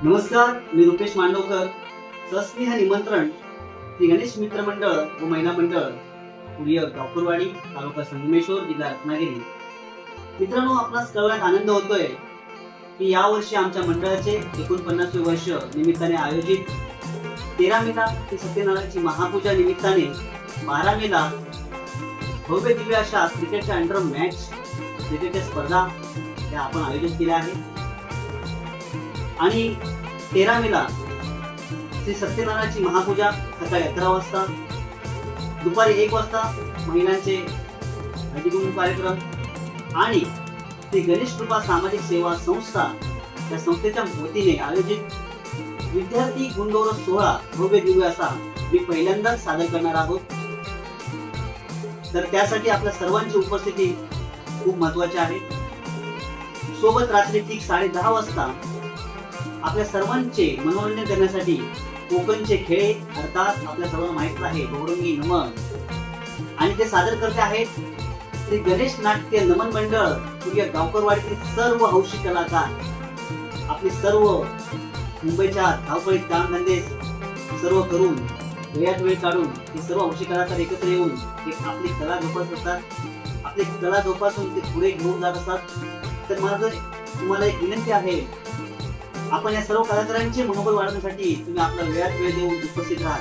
नमस्कार, मी रुपेश मांडवकर. सस्नेह निमंत्रण श्री गणेश मित्र मंडळ व महिला मंडळ कुरिय गावकरवाडी, तालुका संगमेश्वर, जिल्हा रत्नागिरी. मित्रांनो, आपणास कळण्यात आनंद होतोय की या वर्षी आमच्या मंडळाचे 49वे वर्ष निमित्ताने आयोजित 13 मेला ते सत्यनारायणची महापूजा निमित्ताने 12 मेला भव्य दिव्य अशा क्रिकेटच्या अंडर मॅच क्रिकेटच्या स्पर्धा त्या आपण आयोजित केल्या आहेत. आणि 13 मेला श्री सत्यनारायणची महापूजा सकाळी 11 वाजता, दुपारी 1 वाजता महिलांचे हळदीकुंकू कार्यक्रम आणि श्री गणेश कृपा सामाजिक सेवा संस्था या संस्थेच्या वतीने आयोजित विद्यार्थी गुणगौरव सोहळा भव्य दिव्य असा मी पहिल्यांदाच सादर करणार आहोत. तर त्यासाठी आपल्या सर्वांची उपस्थिती खूप महत्वाची आहे. सोबत रात्री ठीक 10:30 वाजता आपल्या सर्वांचे मनोरंजन करण्यासाठी कोकणचे खेळ अर्थात आपल्या सर्वांना माहित आहे बहुरंगी नमन, आणि ते सादर करते आहेत श्री गणेश नाट्य नमन मंडळ कुरिय गावकरवाडीतील सर्व हौशी कलाकार. आपले सर्व मुंबईच्या धावपळीत कामधंदे सर्व करून वेळात वेळ काढून हे सर्व हौशी कलाकार एकत्र येऊन एक आपली कला जोपासतात. आपली कला जोपासून ते पुढे घेऊन जात असतात. तर माझं तुम्हाला एक विनंती आहे, आपण या सर्व कलाकारांचे मनोबल वाढवण्यासाठी तुम्ही आपला वेळात वेळ देऊन उपस्थित राहा.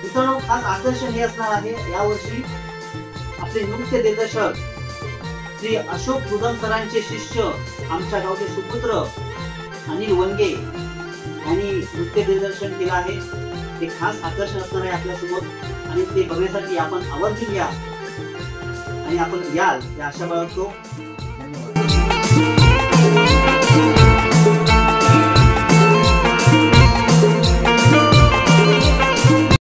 मित्रांनो, खास आकर्षण हे असणार आहे यावर्षी आपले नृत्य दिग्दर्शक श्री अशोक गुदम सरांचे शिष्य आमच्या गावचे सुपुत्र अनिल वनगे यांनी नृत्य दिग्दर्शन केलं आहे. ते खास आकर्षण असणार आहे आपल्या समोर, आणि ते बघण्यासाठी आपण आवर्जून या आणि आपण याल या आशा बाळगतो.